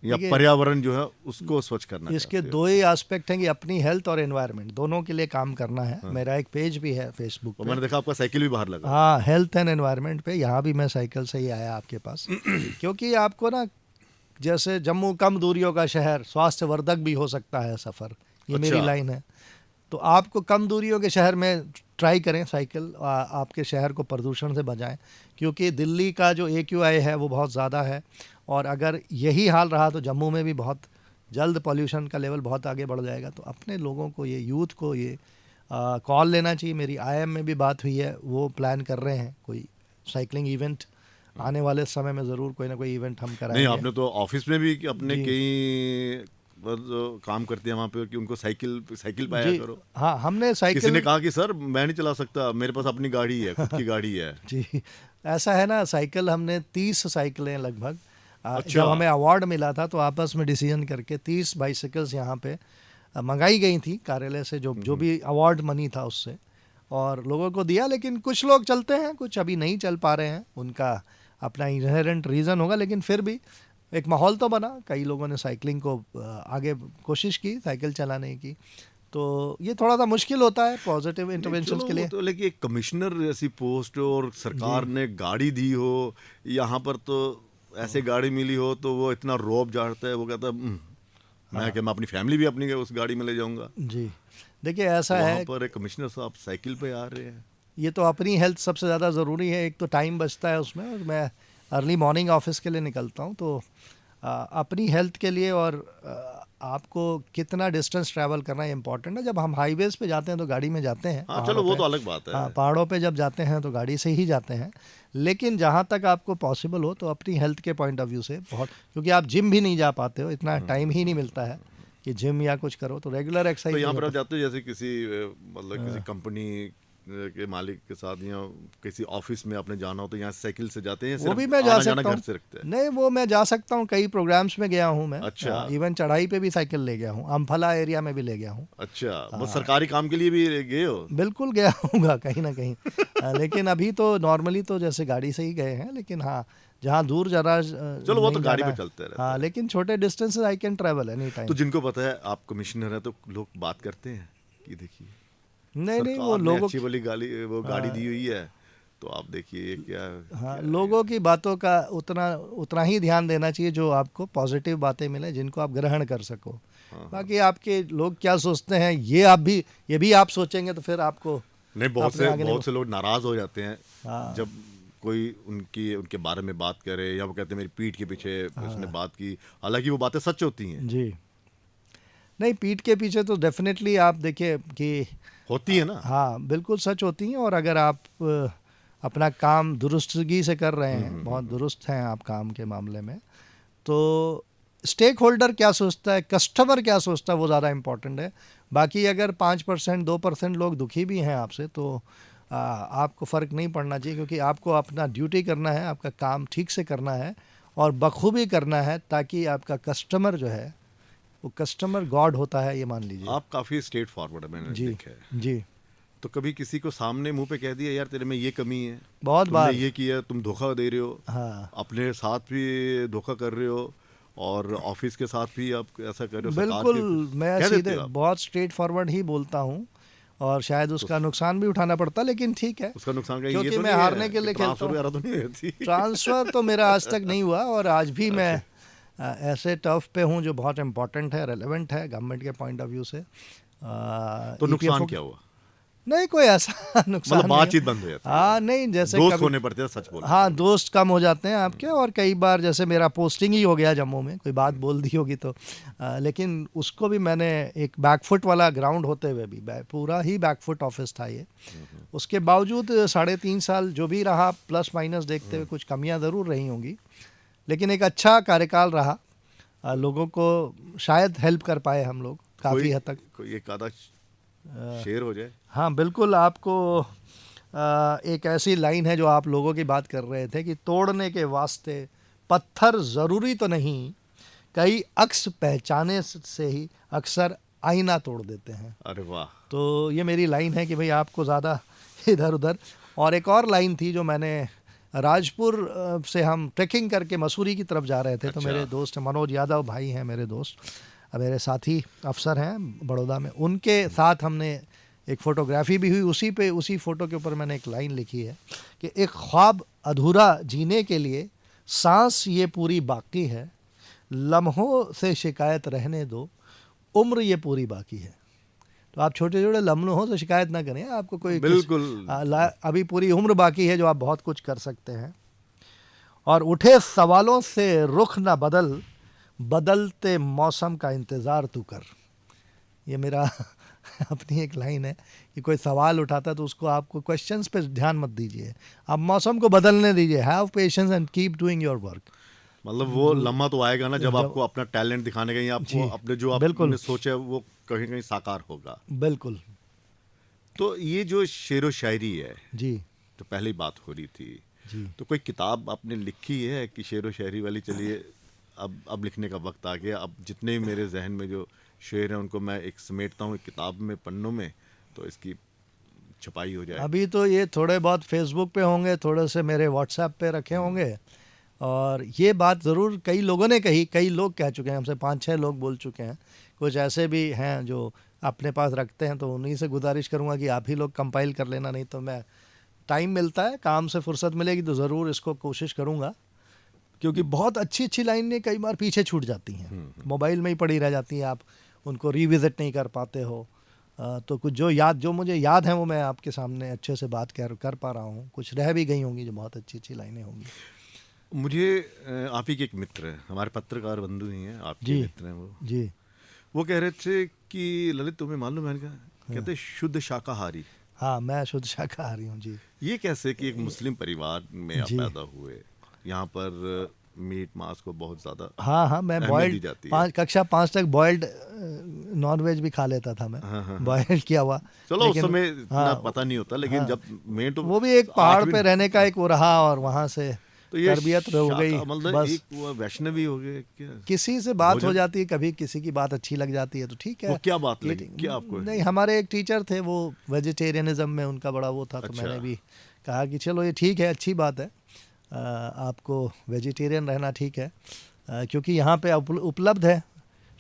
या
देखिए,
पर्यावरण जो है उसको स्वच्छ करना
इसके
चाहते हो?
2 ही एस्पेक्ट हैं कि अपनी हेल्थ और एनवायरनमेंट दोनों के लिए काम करना है। मेरा एक पेज भी है फेसबुक
और
पे,
मैंने देखा आपका साइकिल भी बाहर लगा।
हाँ, हेल्थ एंड एनवायरनमेंट पे। यहाँ भी मैं साइकिल से ही आया आपके पास क्योंकि आपको ना, जैसे जम्मू कम दूरियों का शहर, स्वास्थ्यवर्धक भी हो सकता है सफ़र, ये मेरी
अच्छा।
लाइन है। तो आपको कम दूरियों के शहर में ट्राई करें साइकिल, आपके शहर को प्रदूषण से बचाएं, क्योंकि दिल्ली का जो AQI है वो बहुत ज़्यादा है, और अगर यही हाल रहा तो जम्मू में भी बहुत जल्द पॉल्यूशन का लेवल बहुत आगे बढ़ जाएगा। तो अपने लोगों को, ये यूथ को ये कॉल लेना चाहिए। मेरी IIM में भी बात हुई है, वो प्लान कर रहे हैं कोई साइकिलिंग इवेंट, आने वाले समय में ज़रूर कोई ना कोई इवेंट हम
नहीं,
कराएंगे।
आपने तो ऑफिस में भी अपने
जी।
कई जो काम करते हैं वहाँ पे कि उनको साइकिल पाया
जी
करो।
हाँ, हमने
किसी ने
साइकिल
कहा कि सर मैं नहीं चला सकता, मेरे पास अपनी गाड़ी है, खुद की गाड़ी है।
जी, ऐसा है ना, साइकिल हमने 30 साइकिलें लगभग,
अच्छा।
जब हमें अवार्ड मिला था तो आपस में डिसीजन करके 30 बाइसिकल्स यहाँ पे मंगाई गई थी कार्यालय से, जो भी अवार्ड मनी था उससे, और लोगों को दिया। लेकिन कुछ लोग चलते हैं, कुछ अभी नहीं चल पा रहे हैं, उनका अपना इनहेरेंट रीज़न होगा, लेकिन फिर भी एक माहौल तो बना, कई लोगों ने साइकिलिंग को आगे कोशिश की, साइकिल चलाने की। तो ये थोड़ा सा मुश्किल होता है पॉजिटिव इंटरवेंशन
चलो
के
वो
लिए।
तो, लेकिन एक कमिश्नर जैसी पोस्ट और सरकार ने गाड़ी दी हो, यहाँ पर तो ऐसे गाड़ी मिली हो तो वो इतना रौब झाड़ता है, वो कहता है मैं अपनी फैमिली भी अपनी उस गाड़ी में ले जाऊंगा।
जी, देखिए ऐसा
वहाँ
है,
पर एक कमिश्नर साहब साइकिल पे आ रहे हैं।
ये तो अपनी हेल्थ सबसे ज़्यादा ज़रूरी है। एक तो टाइम बचता है उसमें, और मैं अर्ली मॉर्निंग ऑफिस के लिए निकलता हूँ, तो अपनी हेल्थ के लिए और आपको कितना डिस्टेंस ट्रैवल करना है इम्पॉर्टेंट है। जब हम हाईवेज़ पे जाते हैं तो गाड़ी में जाते हैं,
हाँ चलो
पहाड़ों
वो
पे,
तो अलग बात है।
हाँ, पहाड़ों पे जब जाते हैं तो गाड़ी से ही जाते हैं। लेकिन जहाँ तक आपको पॉसिबल हो तो अपनी हेल्थ के पॉइंट ऑफ व्यू से बहुत, क्योंकि आप जिम भी नहीं जा पाते हो, इतना टाइम ही नहीं मिलता है कि जिम या कुछ करो, तो रेगुलर
तो
एक्सरसाइज
यहाँ पर आप जाते हो जैसे किसी मतलब किसी कंपनी के मालिक के साथ या किसी ऑफिस में आपने जाना हो तो यहाँ साइकिल से जाते हैं या
वो
सिर्फ
भी मैं जा
आना जाना
सकता
घर से रखते
हूँ।
हैं?
नहीं, वो मैं जा सकता हूँ, कई प्रोग्राम्स में गया हूँ मैं।
अच्छा।
इवन चढ़ाई पे भी साइकिल ले गया हूँ, अम्फला एरिया में भी ले गया हूँ।
अच्छा, बस सरकारी काम के लिए भी गए हो?
बिल्कुल गया हूँगा कहीं ना कहीं। लेकिन अभी तो नॉर्मली तो जैसे गाड़ी से ही गए हैं, लेकिन हाँ, जहाँ दूर जरा
चलो वो तो
नहीं
गाड़ी
जाना
पे
है,
चलते रहते
हाँ,
हैं।
लेकिन छोटे distances I can travel any time.
तो जिनको पता है आप कमिश्नर हैं तो लोग बात करते हैं कि देखिए
नहीं नहीं, वो
सरकार ने
लोगों
अच्छी वाली गाड़ी दी हुई है, तो आप देखिए ये क्या
हाँ,
क्या
लोगों की बातों का उतना उतना ही ध्यान देना चाहिए जो आपको पॉजिटिव बातें मिले, जिनको आप ग्रहण कर सको। बाकी आपके लोग क्या सोचते हैं, ये भी आप सोचेंगे तो फिर आपको
नहीं,
अपने आगे नहीं
बहुत से लोग नाराज हो जाते हैं
हाँ।
जब कोई उनके बारे में बात करे या वो कहते हैं मेरी पीठ के पीछे उसने बात की, हालांकि वो बातें सच होती हैं।
जी, नहीं, पीठ के पीछे तो डेफिनेटली आप देखिए कि
होती है ना।
हाँ, बिल्कुल सच होती हैं। और अगर आप अपना काम दुरुस्तगी से कर रहे हैं, बहुत दुरुस्त हैं आप काम के मामले में, तो स्टेक होल्डर क्या सोचता है, कस्टमर क्या सोचता है, वो ज़्यादा इम्पोर्टेंट है। बाकी अगर 5% 2% लोग दुखी भी हैं आपसे, तो आपको फ़र्क नहीं पड़ना चाहिए, क्योंकि आपको अपना ड्यूटी करना है, आपका काम ठीक से करना है और बखूबी करना है, ताकि आपका कस्टमर जो है, वो कस्टमर गॉड होता है, ये मान लीजिए।
आप काफी स्ट्रेट फॉरवर्ड है, मैंने
जी
देखा है।
जी,
तो कभी किसी को सामने मुंह पे कह दिया यार तेरे में ये कमी है,
बहुत
तुमने
बार।
ये किया, तुम धोखा दे रहे हो,
हाँ,
अपने साथ भी धोखा कर रहे हो और ऑफिस के साथ भी आप ऐसा कर रहे हो, सरकार
बिल्कुल,
के
मैं
कह देते
सीधे
हो आप?
बहुत स्ट्रेट फॉरवर्ड ही बोलता हूँ, और शायद उसका नुकसान भी उठाना पड़ता, लेकिन ठीक है,
उसका नुकसान कहीं ये
क्योंकि
तो
मैं
नहीं
हारने
है
के लिए
कि
खेलता
ट्रांसफर
हूँ।
वगैरह तो नहीं होती?
ट्रांसफ़र तो मेरा आज तक नहीं हुआ, और आज भी मैं ऐसे टर्फ पे हूँ जो बहुत इम्पोर्टेंट है, रेलेवेंट है गवर्नमेंट के पॉइंट ऑफ व्यू से।
तो नुकसान
EPFO
क्या हुआ?
नहीं कोई ऐसा नुकसान
मतलब
नहीं है।
बातचीत बंद हो जाती है,
हाँ नहीं, जैसे
दोस्त
कभी
होने पड़ते हैं, सच बोलो।
हाँ दोस्त कम हो जाते हैं आपके, और कई बार जैसे मेरा पोस्टिंग ही हो गया जम्मू में, कोई बात बोल दी होगी तो लेकिन उसको भी मैंने एक बैकफुट वाला ग्राउंड होते हुए भी पूरा ही बैकफुट ऑफिस था ये, उसके बावजूद 3.5 साल जो भी रहा, प्लस माइनस देखते हुए कुछ कमियां ज़रूर रही होंगी, लेकिन एक अच्छा कार्यकाल रहा। लोगों को शायद हेल्प कर पाए हम लोग काफ़ी हद तक।
कोई एक आधा शेर हो जाए।
हाँ बिल्कुल, आपको एक ऐसी लाइन है जो आप लोगों की बात कर रहे थे कि तोड़ने के वास्ते पत्थर ज़रूरी तो नहीं, कई अक्स पहचाने से ही अक्सर आईना तोड़ देते हैं।
अरे वाह।
तो ये मेरी लाइन है कि भाई आपको ज़्यादा इधर उधर। और एक और लाइन थी जो मैंने राजपुर से हम ट्रैकिंग करके मसूरी की तरफ जा रहे थे, तो
अच्छा।
मेरे दोस्त मनोज यादव भाई हैं मेरे दोस्त, मेरे साथी अफसर हैं बड़ौदा में, उनके साथ हमने एक फ़ोटोग्राफी भी हुई। उसी फ़ोटो के ऊपर मैंने एक लाइन लिखी है कि एक ख्वाब अधूरा जीने के लिए सांस ये पूरी बाकी है, लम्हों से शिकायत रहने दो, उम्र ये पूरी बाकी है। तो आप छोटे छोटे लम्हों से शिकायत ना करें, आपको कोई
बिल्कुल।
अभी पूरी उम्र बाकी है जो आप बहुत कुछ कर सकते हैं। और उठे सवालों से रुख ना बदल, बदलते मौसम का इंतज़ार तू कर। ये मेरा अपनी एक लाइन है कि कोई सवाल उठाता है तो उसको आपको क्वेश्चंस पे ध्यान मत दीजिए, आप मौसम को बदलने दीजिए। Have patience and keep doing your work.
मतलब वो लम्हा तो आएगा ना जब
जब-
आपको अपना टैलेंट दिखाने का, या आपको
जी,
अपने जो
बिल्कुल।
आपने सोचा है वो कहीं कहीं साकार होगा।
बिल्कुल
तो ये जो शेरो शायरी है,
जी
तो पहली बात हो रही थी,
जी।
तो कोई किताब आपने लिखी है कि शेरो शायरी वाली, चलिए अब लिखने का वक्त आ गया, अब जितने भी मेरे जहन में जो शेर हैं उनको मैं एक समेटता हूँ एक किताब में, पन्नों में, तो इसकी छपाई हो जाए।
अभी तो ये थोड़े बहुत फेसबुक पे होंगे, थोड़े से मेरे व्हाट्सएप पे रखे होंगे, और ये बात ज़रूर कई लोगों ने कही, कई लोग कह चुके हैं हमसे, 5-6 लोग बोल चुके हैं। कुछ ऐसे भी हैं जो अपने पास रखते हैं, तो उन्हीं से गुजारिश करूंगा कि आप ही लोग कंपाइल कर लेना, नहीं तो मैं, टाइम मिलता है, काम से फुर्सत मिलेगी तो ज़रूर इसको कोशिश करूंगा, क्योंकि बहुत अच्छी अच्छी लाइनें कई बार पीछे छूट जाती हैं, मोबाइल में ही पड़ी रह जाती हैं, आप उनको रिविज़िट नहीं कर पाते हो। तो कुछ जो मुझे याद है वो मैं आपके सामने अच्छे से बात कर पा रहा हूँ, कुछ रह भी गई होंगी जो बहुत अच्छी अच्छी लाइनें होंगी।
मुझे आप ही के एक मित्र हैं, हमारे पत्रकार बंधु ही हैं, आपके
जी
मित्र हैं
जी।
वो कह रहे थे कि ललित तुम्हें मालूम है, कहते शुद्ध शाकाहारी।
हाँ मैं शुद्ध शाकाहारी हूँ जी।
ये कैसे कि एक मुस्लिम परिवार में आप
जी।
पैदा हुए, यहाँ पर मीट मांस को बहुत ज्यादा
हाँ हाँ, मैं
अहमियत दी
बॉयल्ड
जाती है।
कक्षा 5 तक बॉयल्ड नॉन वेज भी खा लेता था मैं,
हाँ, हाँ, हाँ।
बॉयल्ड किया हुआ।
चलो उस
लेकिन
समय इतना
हाँ,
पता नहीं होता, लेकिन
हाँ,
जब मैं तो
वो भी एक पहाड़
8वीं
पे रहने का एक वो रहा, और वहाँ से
तो ये
तरबियत हो गई।
मतलब
बस
एक वो वैष्णवी हो गए क्या?
किसी से बात हो
भोजन?
जाती है, कभी किसी की बात अच्छी लग जाती है तो ठीक है।
वो क्या बात लगी,
Eating-
क्या आपको?
नहीं, हमारे एक टीचर थे, वो वेजिटेरियनिज्म में उनका बड़ा वो था, तो
अच्छा।
मैंने भी कहा कि चलो ये ठीक है, अच्छी बात है, आपको वेजिटेरियन रहना ठीक है, क्योंकि यहाँ पे उपलब्ध है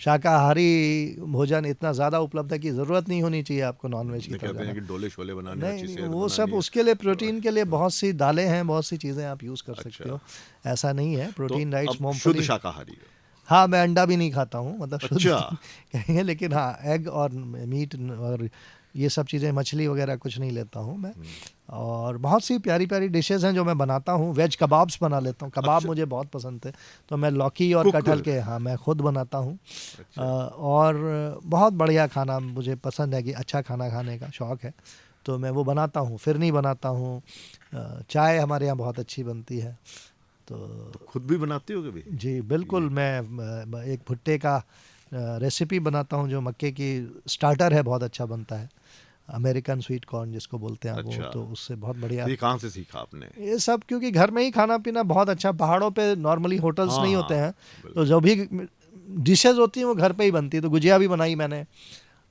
शाकाहारी भोजन, इतना ज़्यादा उपलब्ध है कि ज़रूरत नहीं होनी चाहिए आपको नॉनवेज की तरफ
कहते हैं
जाना।
कि डोले शोले बनाने,
नहीं
अच्छी
नहीं,
सेहत
वो
बनानी
सब
है।
उसके लिए, प्रोटीन के लिए बहुत सी दालें हैं, बहुत सी चीज़ें आप यूज़ कर सकते
अच्छा।
हो, ऐसा नहीं है।
तो
प्रोटीन राइट्स,
अब शुद्ध
मूंगफली।
शाकाहारी हो।
हाँ मैं अंडा भी नहीं खाता हूँ, मतलब शुद्ध
अच्छा।
कहेंगे, लेकिन हाँ एग और मीट और ये सब चीज़ें, मछली वगैरह कुछ नहीं लेता हूँ मैं। और बहुत सी प्यारी प्यारी डिशेज़ हैं जो मैं बनाता हूँ। वेज कबाब्स बना लेता हूँ, कबाब
अच्छा।
मुझे बहुत पसंद है, तो मैं लौकी और
कुक।
कटहल के, हाँ मैं खुद बनाता हूँ।
अच्छा।
और बहुत बढ़िया खाना मुझे पसंद है, कि अच्छा खाना खाने का शौक़ है, तो मैं वो बनाता हूँ। फिरनी बनाता हूँ, चाय हमारे यहाँ बहुत अच्छी बनती है। तो
खुद भी बनाते हो कभी?
जी बिल्कुल, मैं एक भुट्टे का रेसिपी बनाता हूँ, जो मक्के की स्टार्टर है, बहुत अच्छा बनता है, अमेरिकन स्वीट कॉर्न जिसको बोलते हैं आप,
अच्छा।
वो तो उससे बहुत बढ़िया।
ये कहाँ से सीखा आपने?
ये सब क्योंकि घर में ही खाना पीना बहुत अच्छा, पहाड़ों पे नॉर्मली होटल्स
हाँ,
नहीं
हाँ,
होते हैं,
बिल्कुल।
तो जो भी डिशेस होती हैं वो घर पे ही बनती है। तो गुजिया भी बनाई मैंने,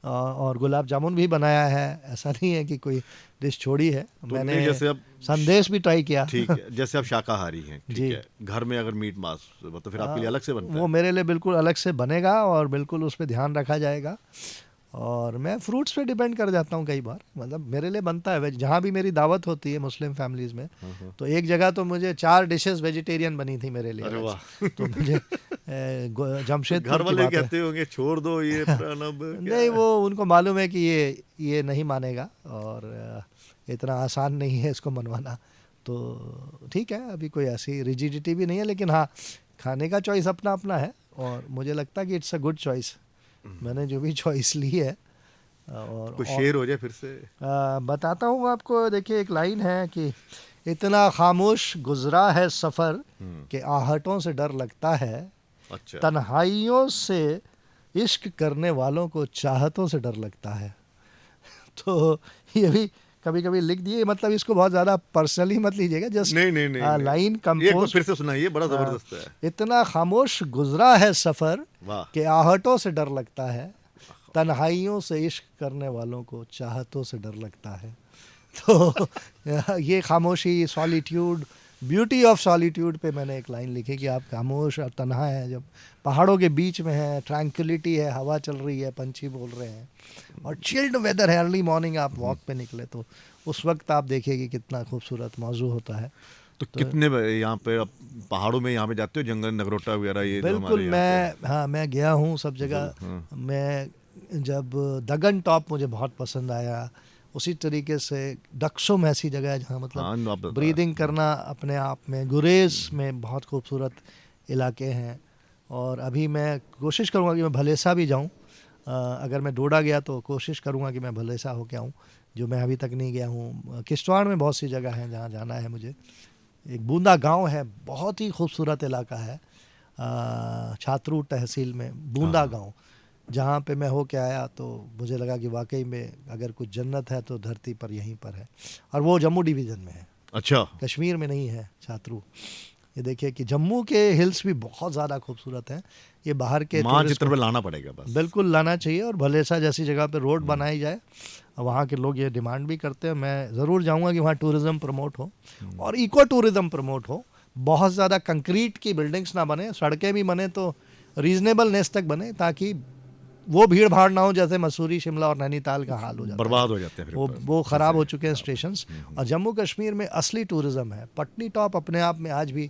और गुलाब जामुन भी बनाया है, ऐसा नहीं है कि कोई डिश छोड़ी है
तो
मैंने।
नहीं, जैसे अब
संदेश भी ट्राई किया।
ठीक है, जैसे आप शाकाहारी हैं, ठीक
जी।
है, घर में अगर मीट मांस तो फिर आपके लिए अलग से बनता
वो
है?
मेरे लिए बिल्कुल अलग से बनेगा, और बिल्कुल उस पर ध्यान रखा जाएगा। और मैं फ्रूट्स पे डिपेंड कर जाता हूँ कई बार, मतलब मेरे लिए बनता है वेज। जहाँ भी मेरी दावत होती है मुस्लिम फैमिलीज़ में, तो एक जगह तो मुझे 4 डिशेस वेजिटेरियन बनी थी मेरे लिए
अरे
आज।
वाह।
तो मुझे जमशेदपुर
घर
की
वाले
बात है।
कहते होंगे छोड़ दो ये प्रणब क्या
नहीं,
है?
वो उनको मालूम है कि ये नहीं मानेगा और इतना आसान नहीं है इसको मनवाना। तो ठीक है, अभी कोई ऐसी रिजिडिटी भी नहीं है, लेकिन हाँ, खाने का चॉइस अपना अपना है और मुझे लगता है कि इट्स अ गुड चॉइस। मैंने जो भी चॉइस ली है
कुछ शेर हो जाए फिर से।
बताता हूँ आपको। देखिए, एक लाइन है कि इतना खामोश गुजरा है सफ़र कि आहटों से डर लगता है,
अच्छा,
तन्हाइयों से इश्क करने वालों को चाहतों से डर लगता है। तो ये भी कभी कभी लिख दिए, मतलब इसको बहुत ज़्यादा पर्सनली मत लीजिएगा, जस्ट
नहीं नहीं नहीं नहीं।
लाइन
एक बार
कंपोज।
फिर से सुनाइए, बड़ा जबरदस्त है।
इतना खामोश गुजरा है सफ़र
वाह।
कि आहटों से डर लगता है, तन्हाइयों से इश्क करने वालों को चाहतों से डर लगता है। तो ये खामोशी, सॉलिट्यूड, ब्यूटी ऑफ सॉलिट्यूड पे मैंने एक लाइन लिखी कि आप खामोश और तन्हा है, जब पहाड़ों के बीच में है, ट्रैंक्विलिटी है, हवा चल रही है, पंछी बोल रहे हैं और चिल्ड वेदर है, अर्ली मॉर्निंग आप वॉक पे निकले तो उस वक्त आप देखिए कि कितना खूबसूरत मौजू होता है।
तो कितने यहाँ पे आप पहाड़ों में यहाँ पे जाते हो, जंगल नगरोटा वगैरह ये जो
बिल्कुल,
हमारे यहाँ पे?
हाँ, मैं गया हूँ सब जगह।
हाँ।
मैं जब दगन टॉप मुझे बहुत पसंद आया, उसी तरीके से डक्सुम ऐसी जगह है जहाँ
हाँ,
मतलब
आप बता।
ब्रीदिंग करना अपने आप में, गुरेज में बहुत खूबसूरत इलाके हैं। और अभी मैं कोशिश करूँगा कि मैं भलेसा भी जाऊँ। अगर मैं डोडा गया तो कोशिश करूँगा कि मैं भलेसा होके आऊँ, जो मैं अभी तक नहीं गया हूँ। किश्तवाड़ में बहुत सी जगह हैं जहाँ जाना है मुझे। एक बूंदा गांव है, बहुत ही खूबसूरत इलाका है, छात्रू तहसील में बूंदा गांव, जहाँ पे मैं होके आया तो मुझे लगा कि वाकई में अगर कुछ जन्नत है तो धरती पर यहीं पर है। और वो जम्मू डिवीज़न में है,
अच्छा,
कश्मीर में नहीं है छात्रू। ये देखिए कि जम्मू के हिल्स भी बहुत ज़्यादा खूबसूरत हैं। ये बाहर के
मानचित्र पे लाना पड़ेगा बस।
बिल्कुल लाना चाहिए, और भलेसा जैसी जगह पे रोड बनाई जाए। वहाँ के लोग ये डिमांड भी करते हैं। मैं ज़रूर जाऊँगा कि वहाँ टूरिज़्म प्रमोट हो और इको टूरिज़्म प्रमोट हो। बहुत ज़्यादा कंक्रीट की बिल्डिंग्स ना बने, सड़कें भी बने तो रीजनेबलनेस तक बने, ताकि वो भीड़ भाड़ ना हो जैसे मसूरी, शिमला और नैनीताल का हाल हो जाता है।
बर्बाद हो जाते हैं फिर
वो ख़राब हो चुके हैं स्टेशंस। और जम्मू कश्मीर में असली टूरिज़्म है। पटनी टॉप अपने आप में आज भी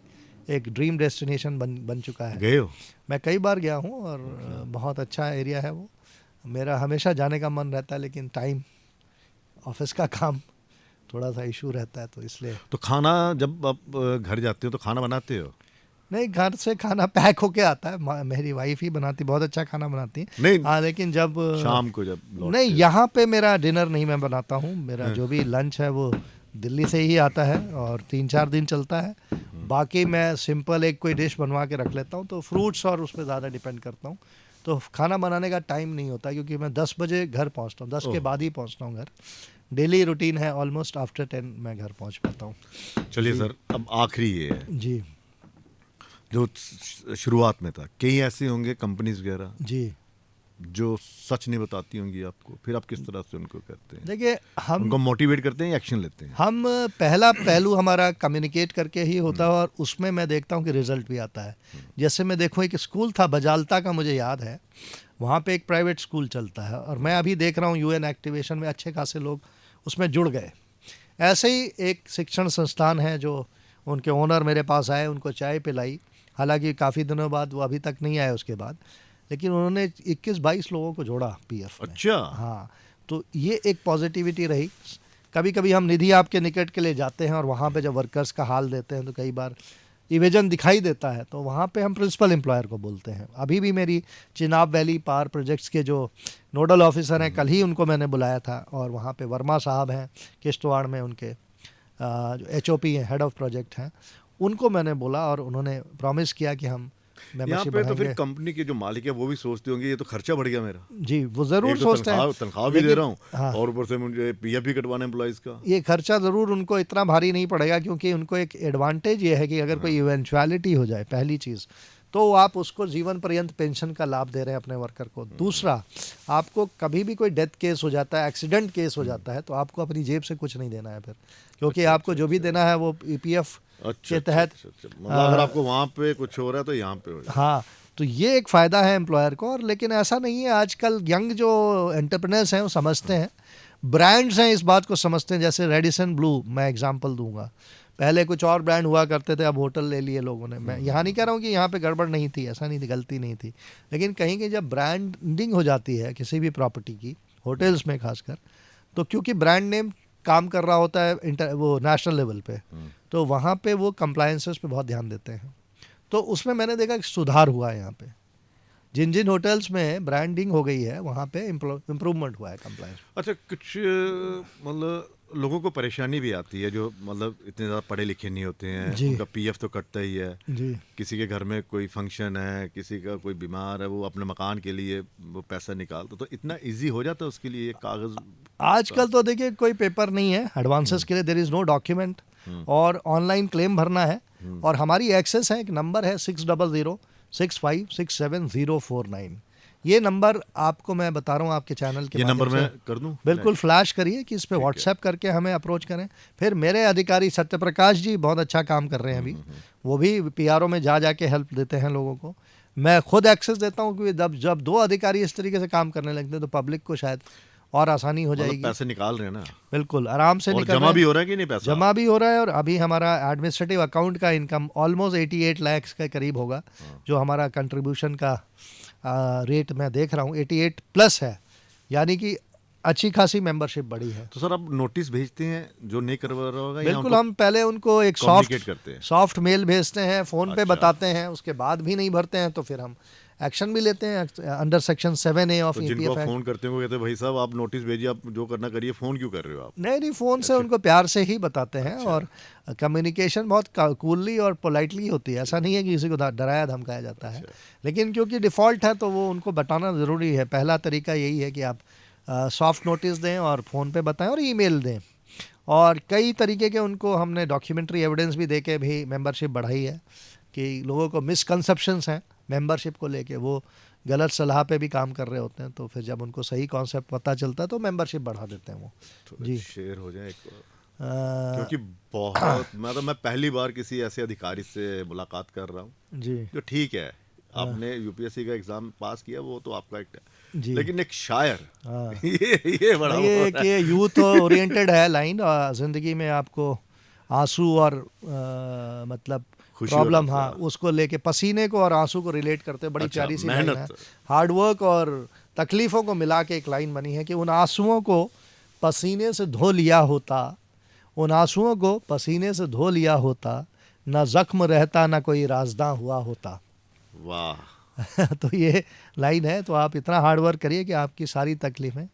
एक ड्रीम डेस्टिनेशन बन चुका है।
गए हो?
मैं कई बार गया हूँ और बहुत अच्छा एरिया है वो। मेरा हमेशा जाने का मन रहता है, लेकिन टाइम, ऑफिस का काम थोड़ा सा इशू रहता है, तो इसलिए।
तो खाना जब आप घर जाते हो तो खाना बनाते हो?
नहीं, घर से खाना पैक होके आता है। मेरी वाइफ ही बनाती, बहुत अच्छा खाना बनाती है।
नहीं,
हाँ, लेकिन जब
शाम को जब
नहीं, यहाँ पे मेरा डिनर नहीं मैं बनाता हूँ। मेरा जो भी लंच है वो दिल्ली से ही आता है और 3-4 दिन चलता है। बाकी मैं सिंपल एक कोई डिश बनवा के रख लेता हूँ, तो फ्रूट्स और उस पर ज़्यादा डिपेंड करता हूँ। तो खाना बनाने का टाइम नहीं होता, क्योंकि मैं 10 बजे घर पहुँचता हूँ, 10 के बाद ही पहुँचता हूँ घर। डेली रूटीन है, ऑलमोस्ट आफ्टर 10 मैं घर पहुँच पाता हूँ।
चलिए सर, अब आखिरी ये है
जी
जो शुरुआत में था, कई ऐसे होंगे कंपनीज वगैरह
जी।
जो सच नहीं बताती होंगी आपको, फिर आप किस तरह से उनको कहते हैं?
देखिए,
उनको मोटिवेट करते हैं या एक्शन लेते हैं?
हम पहला पहलू हमारा कम्युनिकेट करके ही होता है, और उसमें मैं देखता हूँ कि रिजल्ट भी आता है। जैसे मैं देखूँ, एक स्कूल था बजालता का, मुझे याद है, वहाँ पे एक प्राइवेट स्कूल चलता है, और मैं अभी देख रहा हूँ यूएन एक्टिवेशन में अच्छे खासे लोग उसमें जुड़ गए। ऐसे ही एक शिक्षण संस्थान है जो उनके ओनर मेरे पास आए, उनको चाय पिलाई। हालांकि काफ़ी दिनों बाद, वो अभी तक नहीं आए उसके बाद, लेकिन उन्होंने 21-22 लोगों को जोड़ा पीएफ में।
अच्छा।
हाँ, तो ये एक पॉजिटिविटी रही। कभी कभी हम निधि आपके निकट के लिए जाते हैं और वहाँ पे जब वर्कर्स का हाल देते हैं तो कई बार इवेजन दिखाई देता है, तो वहाँ पे हम प्रिंसिपल एम्प्लॉयर को बोलते हैं। अभी भी मेरी चिनाब वैली पावर प्रोजेक्ट्स के जो नोडल ऑफिसर हैं, कल ही उनको मैंने बुलाया था, और वहाँ पे वर्मा साहब हैं किश्तवाड़ में, उनके जो HOP हैं, हेड ऑफ प्रोजेक्ट हैं, उनको मैंने बोला और उन्होंने प्रॉमिस किया कि हम
यहाँ
मेंबरशिप
पे तो फिर
बढ़ाएंगे।
कंपनी के जो मालिक है वो भी सोचते होंगे ये तो खर्चा बढ़ गया मेरा।
जी, वो ज़रूर
एक तो
सोचते हैं।
तनख्वाह भी दे रहा हूँ,
हाँ,
और ऊपर से मुझे PF भी कटवाना एम्प्लॉइज का।
ये खर्चा ज़रूर उनको इतना भारी नहीं पड़ेगा, क्योंकि उनको एक एडवांटेज ये है कि अगर कोई इवेंचुअलिटी हो जाए, पहली चीज़ तो आप उसको जीवन पर्यंत पेंशन का लाभ दे रहे हैं अपने वर्कर को। दूसरा, आपको कभी भी कोई डेथ केस हो जाता है, एक्सीडेंट केस हो जाता है, तो आपको अपनी जेब से कुछ नहीं देना है फिर, क्योंकि आपको जो भी देना है वो EPF के तहत।
मतलब अगर आपको वहाँ पे कुछ हो रहा है तो यहाँ पे हो जाए।
हाँ, तो ये एक फ़ायदा है एम्प्लॉयर को। और लेकिन ऐसा नहीं है, आजकल यंग जो एंटरप्रेन्योर्स हैं वो समझते हैं, ब्रांड्स हैं इस बात को समझते हैं। जैसे रेडिसन ब्लू मैं एग्जांपल दूंगा, पहले कुछ और ब्रांड हुआ करते थे, अब होटल ले लिए लोगों ने। मैं यहाँ नहीं कह रहा हूँ कि यहाँ पे गड़बड़ नहीं थी, ऐसा नहीं थी, गलती नहीं थी, लेकिन कहीं की जब ब्रांडिंग हो जाती है किसी भी प्रॉपर्टी की, होटल्स में खासकर, तो क्योंकि ब्रांड नेम काम कर रहा होता है वो नेशनल लेवल पे, तो वहाँ पे वो कंप्लायंसेस पे बहुत ध्यान देते हैं। तो उसमें मैंने देखा कि सुधार हुआ है यहाँ पे, जिन जिन होटल्स में ब्रांडिंग हो गई है वहाँ पे इम्प्रूवमेंट हुआ है कंप्लायंस।
अच्छा, कुछ मतलब लोगों को परेशानी भी आती है जो मतलब इतने ज़्यादा पढ़े लिखे नहीं होते हैं,
जी।
उनका पीएफ तो कटता ही है,
जी
किसी के घर में कोई फंक्शन है, किसी का कोई बीमार है, वो अपने मकान के लिए वो पैसा निकालता, तो इतना इजी हो जाता है उसके लिए ये कागज़।
आजकल तो देखिए कोई पेपर नहीं है एडवांसेस के लिए, देयर इज़ नो डॉक्यूमेंट, और ऑनलाइन क्लेम भरना है, और हमारी एक्सेस है, एक नंबर है 6006567049। ये नंबर आपको मैं बता रहा हूँ आपके चैनल के
ये नंबर
माध्यम
मैं
से
कर दूं?
बिल्कुल फ्लैश करिए कि इस पे व्हाट्सएप करके हमें अप्रोच करें। फिर मेरे अधिकारी सत्यप्रकाश जी बहुत अच्छा काम कर रहे हैं अभी, वो भी पीआरओ में जा जाके हेल्प देते हैं लोगों को। मैं खुद एक्सेस देता हूँ क्योंकि जब दो अधिकारी इस तरीके से काम करने लगते हैं तो पब्लिक को शायद और आसानी हो
मतलब
जाएगी।
पैसे निकाल रहे हैं ना,
बिल्कुल आराम से
और
निकल
जमा
रहे
भी
हैं।
हो रहा है कि नहीं पैसा?
जमा भी हो रहा है, और अभी हमारा एडमिनिस्ट्रेटिव अकाउंट का इनकम ऑलमोस्ट 88 लाख के करीब होगा, जो हमारा कंट्रीब्यूशन का रेट मैं देख रहा हूँ 88 प्लस है, यानी कि अच्छी खासी मेंबरशिप बढ़ी है।
तो सर आप नोटिस भेजते हैं जो नहीं करवा रहा होगा, या
बिल्कुल,
उनको
हम पहले उनको एक
communicate करते हैं?
सॉफ्ट मेल भेजते हैं, फ़ोन पे
अच्छा।
बताते हैं, उसके बाद भी नहीं भरते हैं तो फिर हम एक्शन भी लेते हैं अंडर सेक्शन 7A ऑफ
तो जिनको
ईपीएफ
आप
एक्ट।
फ़ोन करते हो वो कहते हैं भाई साहब आप नोटिस भेजिए, आप जो करना करिए, फ़ोन क्यों कर रहे हो आप?
नहीं, फ़ोन से उनको प्यार से ही बताते हैं, और कम्युनिकेशन बहुत कूलली और पोलाइटली होती है, ऐसा नहीं है कि किसी को डराया धमकाया जाता है, लेकिन क्योंकि डिफ़ॉल्ट है तो वो उनको बताना ज़रूरी है। पहला तरीका यही है कि आप सॉफ्ट नोटिस दें और फ़ोन पे बताएं और ईमेल दें, और कई तरीके के उनको हमने डॉक्यूमेंट्री एविडेंस भी दे के भी मेंबरशिप बढ़ाई है, कि लोगों को मिसकंसेप्शंस हैं मेंबरशिप को लेके, वो गलत सलाह पे भी काम कर रहे होते हैं, तो फिर जब उनको सही कॉन्सेप्ट पता चलता है तो मेंबरशिप बढ़ा देते हैं वो।
थोड़ा शेयर हो जाए एक बार।
अ,
क्योंकि बहुत मैं पहली बार किसी ऐसे अधिकारी से मुलाकात कर रहा हूँ
जी
जो ठीक है, आपने यूपीएससी का एग्जाम पास किया, वो तो आपका एक है,
जी
लेकिन एक शायर,
हाँ।
ये बड़ा
ये
वो
कि यूथ ओरिएंटेड है लाइन, ज़िंदगी में आपको आंसू और मतलब
खुशी और
प्रॉब्लम,
आंसू,
हाँ, उसको लेके पसीने को और आंसू को रिलेट करते हैं, बड़ी
अच्छा,
प्यारी सी लाइन है।
मेहनत।
हार्ड वर्क और तकलीफ़ों को मिला के एक लाइन बनी है कि उन आंसुओं को पसीने से धो लिया होता, उन आंसुओं को पसीने से धो लिया होता, ना जख्म रहता ना कोई राजदां हुआ होता।
वाह।
तो ये लाइन है, तो आप इतना हार्ड वर्क करिए कि आपकी सारी तकलीफ़ें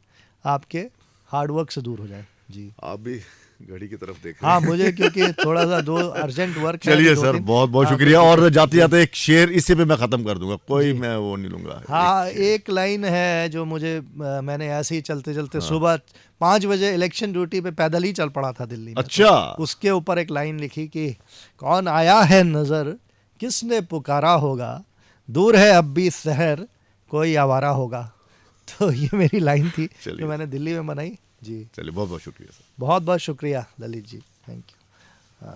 आपके हार्ड वर्क से दूर हो जाए। जी
आप भी घड़ी की तरफ देख रहे
हाँ,
हैं।
मुझे क्योंकि थोड़ा सा दो अर्जेंट वर्क है।
चलिए
दो
सर,
तीन।
बहुत बहुत
हाँ,
शुक्रिया,
बिल्कुल।
और जाते जाते एक शेर इसी पे मैं खत्म कर दूंगा, कोई मैं वो नहीं लूंगा।
हाँ, एक लाइन है जो मुझे मैंने ऐसे ही चलते चलते सुबह 5 बजे इलेक्शन ड्यूटी पे पैदल ही चल पड़ा था दिल्ली में,
अच्छा।
तो उसके ऊपर एक लाइन लिखी कि कौन आया है नजर, किसने पुकारा होगा, दूर है अब भी शहर, कोई आवारा होगा। तो ये मेरी लाइन थी
चलिए।
जो मैंने दिल्ली में बनाई। जी
चलिए, बहुत बहुत शुक्रिया सर।
बहुत बहुत शुक्रिया ललित जी, थैंक यू।